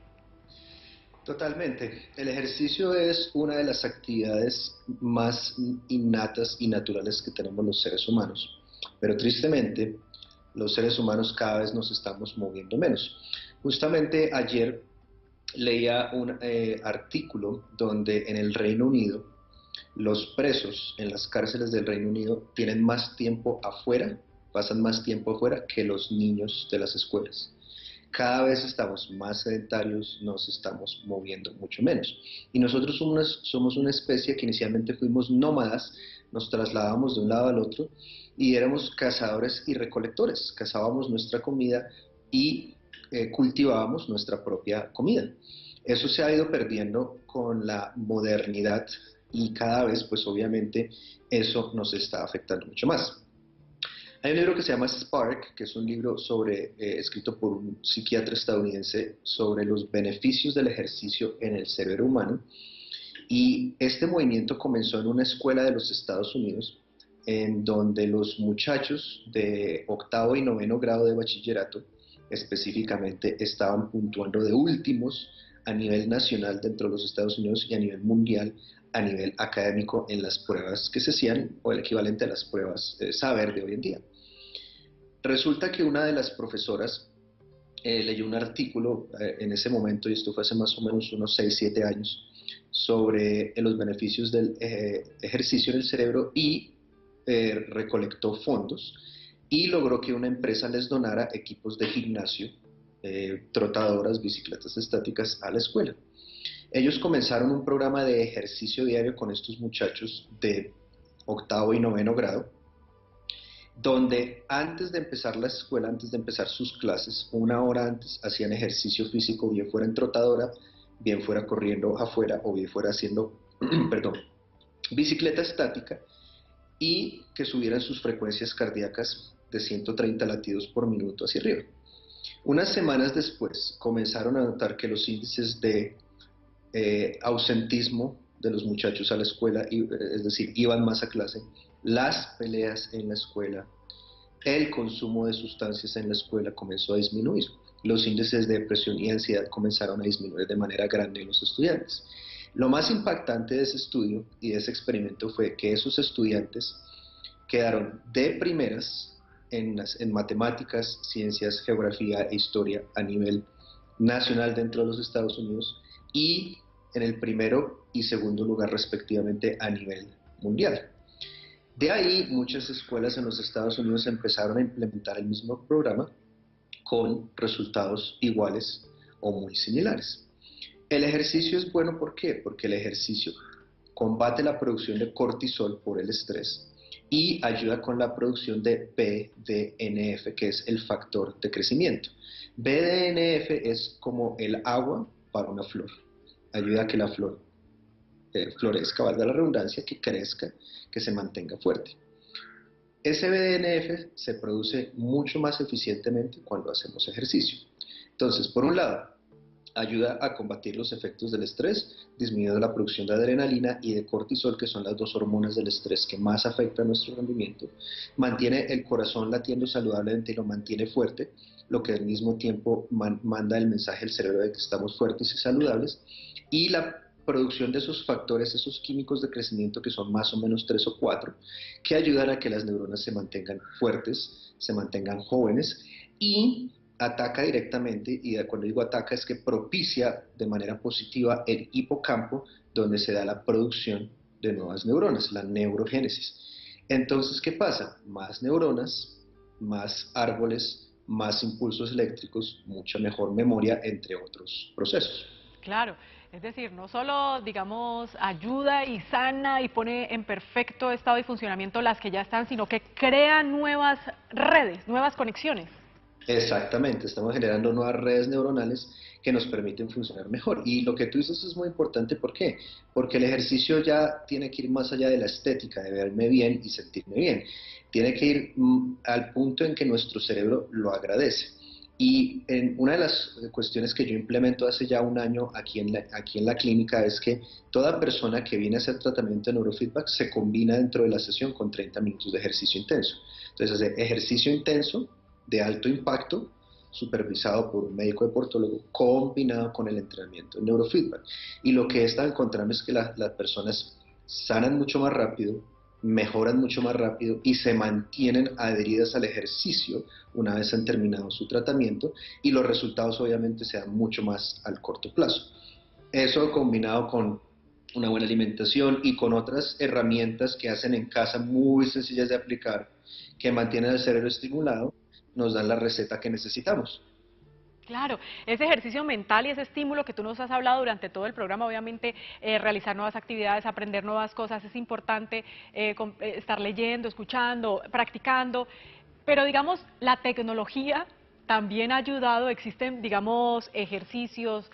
S2: Totalmente. El ejercicio es una de las actividades más innatas y naturales que tenemos los seres humanos, pero tristemente los seres humanos cada vez nos estamos moviendo menos. Justamente ayer leía un artículo donde en el Reino Unido los presos en las cárceles del Reino Unido tienen más tiempo afuera, pasan más tiempo afuera que los niños de las escuelas. Cada vez estamos más sedentarios, nos estamos moviendo mucho menos. Y nosotros somos una especie que inicialmente fuimos nómadas, nos trasladábamos de un lado al otro y éramos cazadores y recolectores. Cazábamos nuestra comida y cultivábamos nuestra propia comida. Eso se ha ido perdiendo con la modernidad y cada vez, pues obviamente, eso nos está afectando mucho más. Hay un libro que se llama Spark, que es un libro escrito por un psiquiatra estadounidense sobre los beneficios del ejercicio en el cerebro humano. Y este movimiento comenzó en una escuela de los Estados Unidos, en donde los muchachos de 8º y 9º grado de bachillerato, específicamente, estaban puntuando de últimos a nivel nacional dentro de los Estados Unidos y a nivel mundial, a nivel académico en las pruebas que se hacían, o el equivalente a las pruebas saber de hoy en día. Resulta que una de las profesoras leyó un artículo en ese momento, y esto fue hace más o menos unos 6-7 años, sobre los beneficios del ejercicio en el cerebro y recolectó fondos y logró que una empresa les donara equipos de gimnasio, trotadoras, bicicletas estáticas a la escuela. Ellos comenzaron un programa de ejercicio diario con estos muchachos de 8º y 9º grado, donde antes de empezar la escuela, antes de empezar sus clases, una hora antes hacían ejercicio físico, bien fuera en trotadora, bien fuera corriendo afuera o bien fuera haciendo bicicleta estática, y que subieran sus frecuencias cardíacas de 130 latidos por minuto hacia arriba. Unas semanas después comenzaron a notar que los índices de ausentismo de los muchachos a la escuela, es decir, iban más a clase, las peleas en la escuela, el consumo de sustancias en la escuela comenzó a disminuir. Los índices de depresión y ansiedad comenzaron a disminuir de manera grande en los estudiantes. Lo más impactante de ese estudio y de ese experimento fue que esos estudiantes quedaron de primeras en matemáticas, ciencias, geografía e historia a nivel nacional dentro de los Estados Unidos y en el primero y segundo lugar respectivamente a nivel mundial. De ahí muchas escuelas en los Estados Unidos empezaron a implementar el mismo programa con resultados iguales o muy similares. El ejercicio es bueno, ¿por qué? Porque el ejercicio combate la producción de cortisol por el estrés y ayuda con la producción de BDNF, que es el factor de crecimiento. BDNF es como el agua para una flor. Ayuda a que la flor florezca, valga la redundancia, que crezca, que se mantenga fuerte. Ese BDNF se produce mucho más eficientemente cuando hacemos ejercicio. Entonces, por un lado, ayuda a combatir los efectos del estrés, disminuyendo la producción de adrenalina y de cortisol, que son las dos hormonas del estrés que más afectan nuestro rendimiento. Mantiene el corazón latiendo saludablemente y lo mantiene fuerte, lo que al mismo tiempo manda el mensaje al cerebro de que estamos fuertes y saludables. Y la producción de esos factores, esos químicos de crecimiento, que son más o menos 3 o 4, que ayudan a que las neuronas se mantengan fuertes, se mantengan jóvenes y ataca directamente, y cuando digo ataca es que propicia de manera positiva el hipocampo, donde se da la producción de nuevas neuronas, la neurogénesis. Entonces, ¿qué pasa? Más neuronas, más árboles, más impulsos eléctricos, mucha mejor memoria, entre otros procesos.
S1: Claro, es decir, no solo, digamos, ayuda y sana y pone en perfecto estado y funcionamiento las que ya están, sino que crea nuevas redes, nuevas conexiones.
S2: Exactamente, estamos generando nuevas redes neuronales que nos permiten funcionar mejor. Y lo que tú dices es muy importante, ¿por qué? Porque el ejercicio ya tiene que ir más allá de la estética, de verme bien y sentirme bien. Tiene que ir al punto en que nuestro cerebro lo agradece. Y una de las cuestiones que yo implemento hace ya un año aquí en la clínica es que toda persona que viene a hacer tratamiento de neurofeedback se combina dentro de la sesión con 30 minutos de ejercicio intenso. Entonces, hacer ejercicio intenso de alto impacto, supervisado por un médico deportólogo, combinado con el entrenamiento de neurofeedback. Y lo que he estado encontrando es que las personas sanan mucho más rápido, mejoran mucho más rápido y se mantienen adheridas al ejercicio una vez han terminado su tratamiento, y los resultados obviamente se dan mucho más al corto plazo. Eso combinado con una buena alimentación y con otras herramientas que hacen en casa muy sencillas de aplicar, que mantienen el cerebro estimulado, nos dan la receta que necesitamos.
S1: Claro, ese ejercicio mental y ese estímulo que tú nos has hablado durante todo el programa, obviamente realizar nuevas actividades, aprender nuevas cosas, es importante estar leyendo, escuchando, practicando, pero digamos, la tecnología también ha ayudado, existen, digamos, ejercicios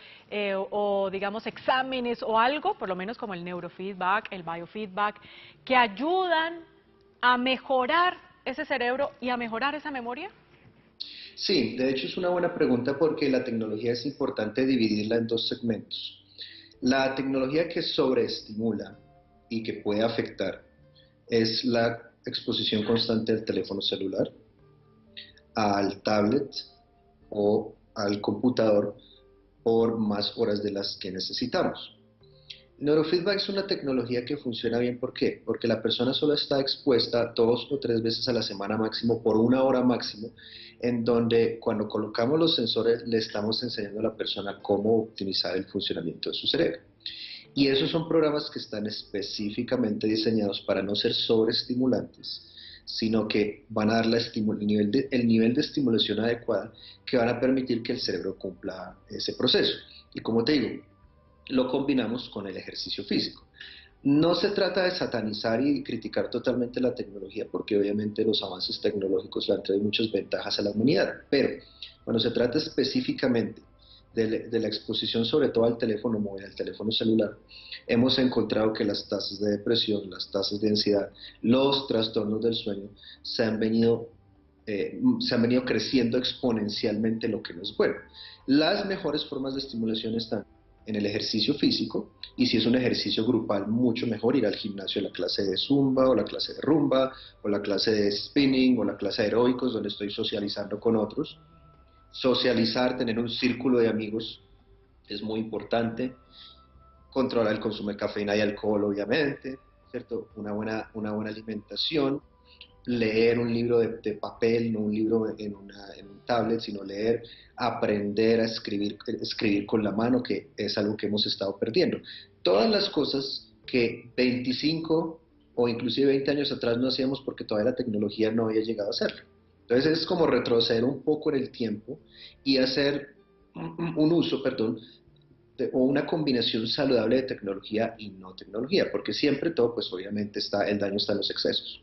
S1: o, digamos, exámenes o algo, por lo menos como el neurofeedback, el biofeedback, que ayudan a mejorar ese cerebro y a mejorar esa memoria.
S2: Sí, de hecho es una buena pregunta, porque la tecnología es importante dividirla en dos segmentos. La tecnología que sobreestimula y que puede afectar es la exposición constante al teléfono celular, al tablet o al computador por más horas de las que necesitamos. Neurofeedback es una tecnología que funciona bien. ¿Por qué? Porque la persona solo está expuesta 2 o 3 veces a la semana máximo, por 1 hora máximo, en donde cuando colocamos los sensores le estamos enseñando a la persona cómo optimizar el funcionamiento de su cerebro. Y esos son programas que están específicamente diseñados para no ser sobreestimulantes, sino que van a dar el nivel de estimulación adecuada que van a permitir que el cerebro cumpla ese proceso. Y como te digo, lo combinamos con el ejercicio físico. No se trata de satanizar y criticar totalmente la tecnología, porque obviamente los avances tecnológicos le han traído muchas ventajas a la humanidad, pero cuando se trata específicamente de la exposición, sobre todo al teléfono móvil, al teléfono celular, hemos encontrado que las tasas de depresión, las tasas de ansiedad, los trastornos del sueño se han venido creciendo exponencialmente, lo que no es bueno. Las mejores formas de estimulación están en el ejercicio físico, y si es un ejercicio grupal, mucho mejor ir al gimnasio a la clase de zumba o la clase de rumba o la clase de spinning o la clase de aeróbicos, donde estoy socializando con otros. Socializar, tener un círculo de amigos es muy importante. Controlar el consumo de cafeína y alcohol, obviamente, ¿cierto? Una buena alimentación. Leer un libro de papel, no un libro en un tablet, sino leer, aprender a escribir con la mano, que es algo que hemos estado perdiendo. Todas las cosas que 25 o inclusive 20 años atrás no hacíamos, porque todavía la tecnología no había llegado a hacerlo. Entonces es como retroceder un poco en el tiempo y hacer un uso, o una combinación saludable de tecnología y no tecnología, porque siempre todo, pues obviamente el daño está en los excesos.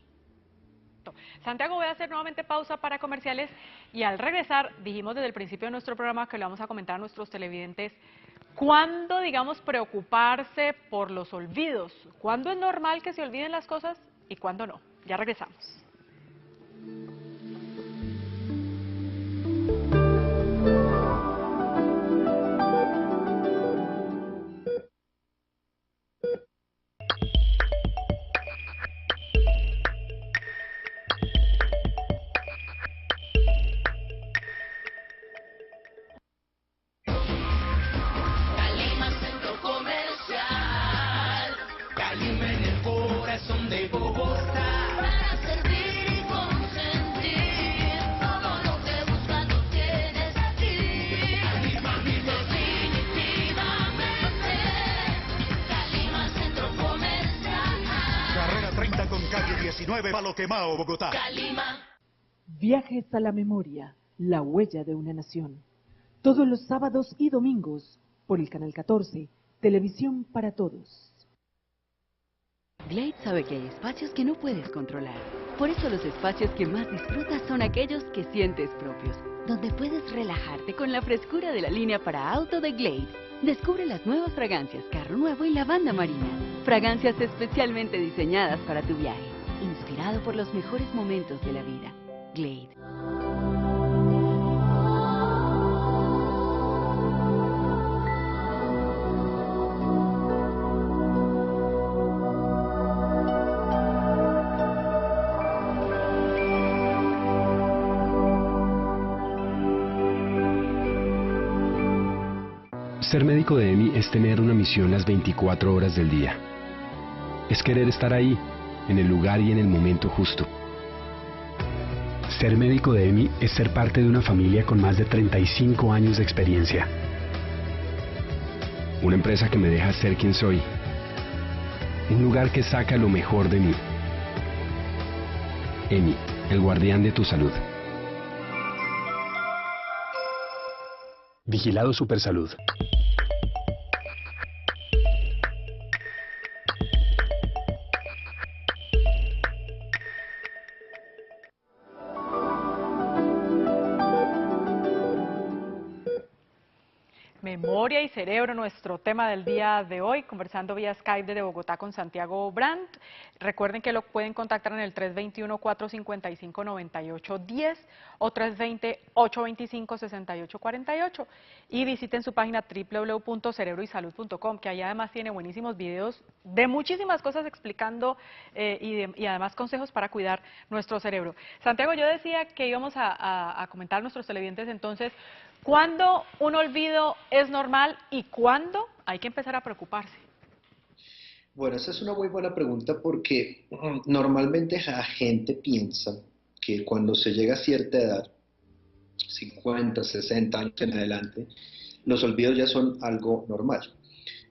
S1: Santiago, voy a hacer nuevamente pausa para comerciales, y al regresar, dijimos desde el principio de nuestro programa que le vamos a comentar a nuestros televidentes cuándo, digamos, preocuparse por los olvidos, cuándo es normal que se olviden las cosas y cuándo no. Ya regresamos.
S4: Calima Centro Comercial, Calima en el corazón de Bogotá, para servir y concentrar.
S9: 19 Palo Quemao, Bogotá.
S4: Calima.
S11: Viajes a la memoria, la huella de una nación. Todos los sábados y domingos por el Canal 14, Televisión para Todos.
S12: Glade sabe que hay espacios que no puedes controlar. Por eso los espacios que más disfrutas son aquellos que sientes propios, donde puedes relajarte con la frescura de la línea para auto de Glade. Descubre las nuevas fragancias Carro Nuevo y Lavanda Marina. Fragancias especialmente diseñadas para tu viaje, inspirado por los mejores momentos de la vida. Glade.
S6: Ser médico de EMI es tener una misión las 24 horas del día. Es querer estar ahí, en el lugar y en el momento justo. Ser médico de EMI es ser parte de una familia con más de 35 años de experiencia. Una empresa que me deja ser quien soy. Un lugar que saca lo mejor de mí. EMI, el guardián de tu salud. Vigilado Supersalud.
S1: Memoria y cerebro, nuestro tema del día de hoy, conversando vía Skype desde Bogotá con Santiago Brandt. Recuerden que lo pueden contactar en el 321-455-9810 o 320-825-6848 y visiten su página www.cerebroysalud.com, que ahí además tiene buenísimos videos de muchísimas cosas explicando y además consejos para cuidar nuestro cerebro. Santiago, yo decía que íbamos a comentar a nuestros televidentes entonces, ¿cuándo un olvido es normal y cuándo hay que empezar a preocuparse?
S2: Bueno, esa es una muy buena pregunta porque normalmente la gente piensa que cuando se llega a cierta edad, 50, 60 años en adelante, los olvidos ya son algo normal.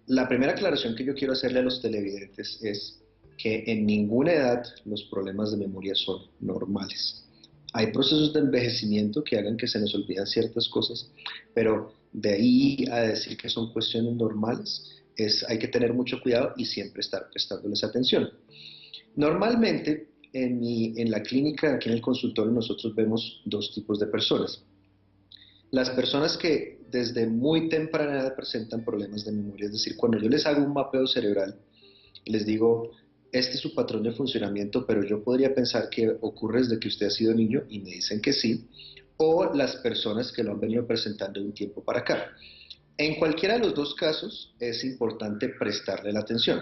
S2: La primera aclaración que yo quiero hacerle a los televidentes es que en ninguna edad los problemas de memoria son normales. Hay procesos de envejecimiento que hagan que se nos olvidan ciertas cosas, pero de ahí a decir que son cuestiones normales, hay que tener mucho cuidado y siempre estar prestándoles atención. Normalmente, en la clínica, aquí en el consultorio, nosotros vemos dos tipos de personas. Las personas que desde muy temprana edad presentan problemas de memoria, es decir, cuando yo les hago un mapeo cerebral, les digo, este es su patrón de funcionamiento, pero yo podría pensar que ocurre desde que usted ha sido niño, y me dicen que sí, o las personas que lo han venido presentando de un tiempo para acá. En cualquiera de los dos casos es importante prestarle la atención.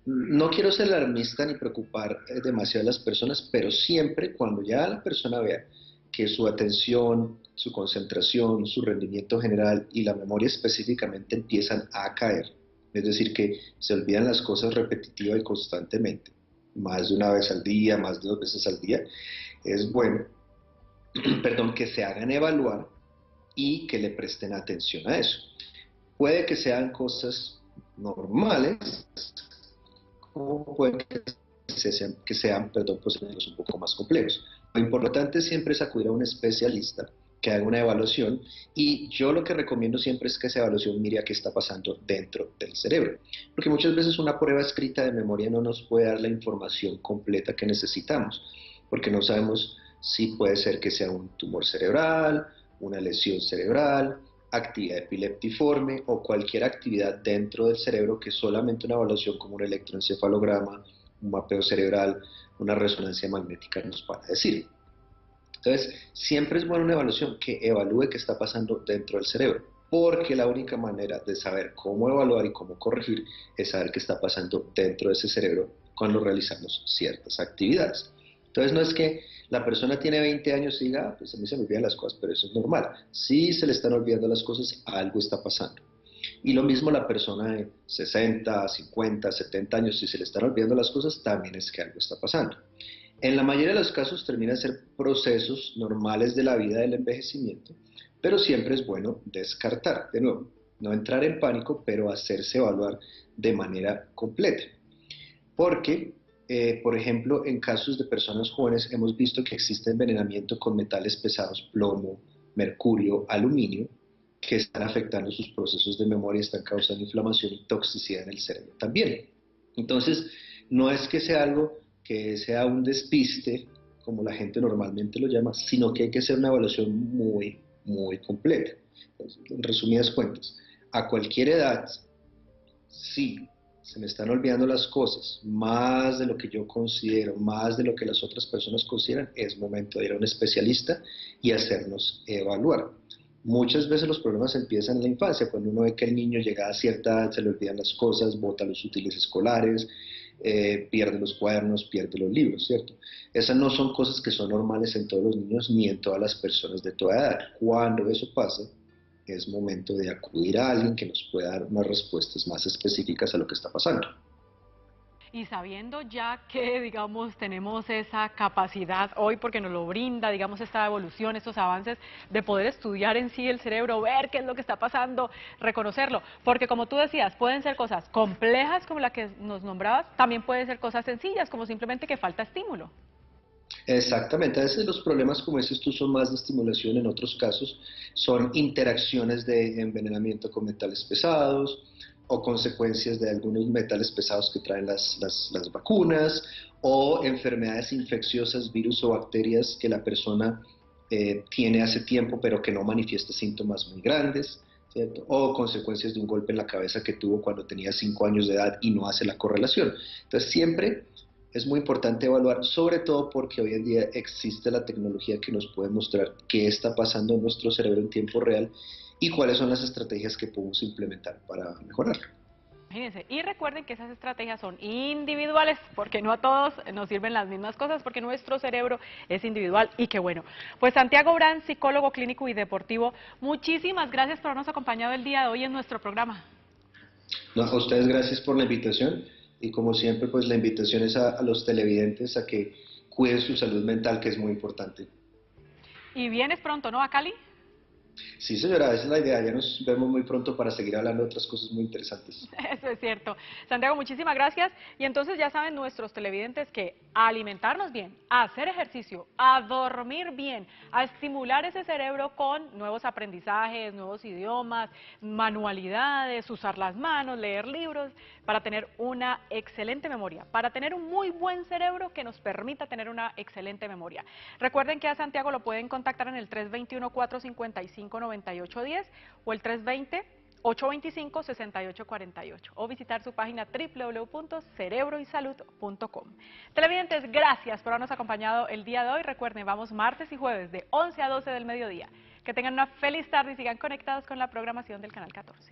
S2: No quiero ser alarmista ni preocupar demasiado a las personas, pero siempre cuando ya la persona vea que su atención, su concentración, su rendimiento general y la memoria específicamente empiezan a caer, es decir, que se olvidan las cosas repetitiva y constantemente, más de una vez al día, más de 2 veces al día, es bueno que se hagan evaluar y que le presten atención a eso. Puede que sean cosas normales, o puede que sean procedimientos un poco más complejos. Lo importante siempre es acudir a un especialista que haga una evaluación, y yo lo que recomiendo siempre es que esa evaluación mire a qué está pasando dentro del cerebro, porque muchas veces una prueba escrita de memoria no nos puede dar la información completa que necesitamos, porque no sabemos si puede ser que sea un tumor cerebral, una lesión cerebral, actividad epiléptiforme o cualquier actividad dentro del cerebro que solamente una evaluación como un electroencefalograma, un mapeo cerebral, una resonancia magnética nos van a decir. Entonces, siempre es buena una evaluación que evalúe qué está pasando dentro del cerebro, porque la única manera de saber cómo evaluar y cómo corregir es saber qué está pasando dentro de ese cerebro cuando realizamos ciertas actividades. Entonces, no es que la persona tiene 20 años y diga, pues a mí se me olvidan las cosas, pero eso es normal. Si se le están olvidando las cosas, algo está pasando. Y lo mismo la persona de 60, 50, 70 años, si se le están olvidando las cosas, también es que algo está pasando. En la mayoría de los casos terminan ser procesos normales de la vida del envejecimiento, pero siempre es bueno descartar. De nuevo, no entrar en pánico, pero hacerse evaluar de manera completa. Porque por ejemplo, en casos de personas jóvenes hemos visto que existe envenenamiento con metales pesados, plomo, mercurio, aluminio, que están afectando sus procesos de memoria y están causando inflamación y toxicidad en el cerebro también. Entonces, no es que sea algo que sea un despiste, como la gente normalmente lo llama, sino que hay que hacer una evaluación muy, muy completa. Entonces, en resumidas cuentas, a cualquier edad, sí, se me están olvidando las cosas, más de lo que yo considero, más de lo que las otras personas consideran, es momento de ir a un especialista y hacernos evaluar. Muchas veces los problemas empiezan en la infancia, cuando uno ve que el niño llega a cierta edad, se le olvidan las cosas, bota los útiles escolares, pierde los cuadernos, pierde los libros, ¿cierto? Esas no son cosas que son normales en todos los niños ni en todas las personas de toda edad. Cuando eso pasa, es momento de acudir a alguien que nos pueda dar unas respuestas más específicas a lo que está pasando.
S1: Y sabiendo ya que, digamos, tenemos esa capacidad hoy, porque nos lo brinda, digamos, esta evolución, estos avances, de poder estudiar en sí el cerebro, ver qué es lo que está pasando, reconocerlo, porque como tú decías, pueden ser cosas complejas como la que nos nombrabas, también pueden ser cosas sencillas, como simplemente que falta estímulo.
S2: Exactamente, a veces los problemas como dices tú son más de estimulación, en otros casos son interacciones de envenenamiento con metales pesados o consecuencias de algunos metales pesados que traen las vacunas o enfermedades infecciosas, virus o bacterias que la persona tiene hace tiempo pero que no manifiesta síntomas muy grandes, ¿cierto? O consecuencias de un golpe en la cabeza que tuvo cuando tenía 5 años de edad y no hace la correlación. Entonces siempre es muy importante evaluar, sobre todo porque hoy en día existe la tecnología que nos puede mostrar qué está pasando en nuestro cerebro en tiempo real y cuáles son las estrategias que podemos implementar para mejorarlo.
S1: Imagínense, y recuerden que esas estrategias son individuales, porque no a todos nos sirven las mismas cosas, porque nuestro cerebro es individual y qué bueno. Pues Santiago Brand, psicólogo clínico y deportivo, muchísimas gracias por habernos acompañado el día de hoy en nuestro programa.
S2: No, a ustedes gracias por la invitación y como siempre pues la invitación es a los televidentes a que cuiden su salud mental, que es muy importante.
S1: Y vienes pronto, ¿no? A Cali.
S2: Sí, señora, esa es la idea. Ya nos vemos muy pronto para seguir hablando de otras cosas muy interesantes.
S1: Eso es cierto. Santiago, muchísimas gracias. Y entonces ya saben nuestros televidentes que a alimentarnos bien, a hacer ejercicio, a dormir bien, a estimular ese cerebro con nuevos aprendizajes, nuevos idiomas, manualidades, usar las manos, leer libros, para tener una excelente memoria, para tener un muy buen cerebro que nos permita tener una excelente memoria. Recuerden que a Santiago lo pueden contactar en el 321-455-9810 o el 320-825-6848 o visitar su página www.cerebroysalud.com. Televidentes, gracias por habernos acompañado el día de hoy. Recuerden, vamos martes y jueves de 11 a 12 del mediodía. Que tengan una feliz tarde y sigan conectados con la programación del Canal 14.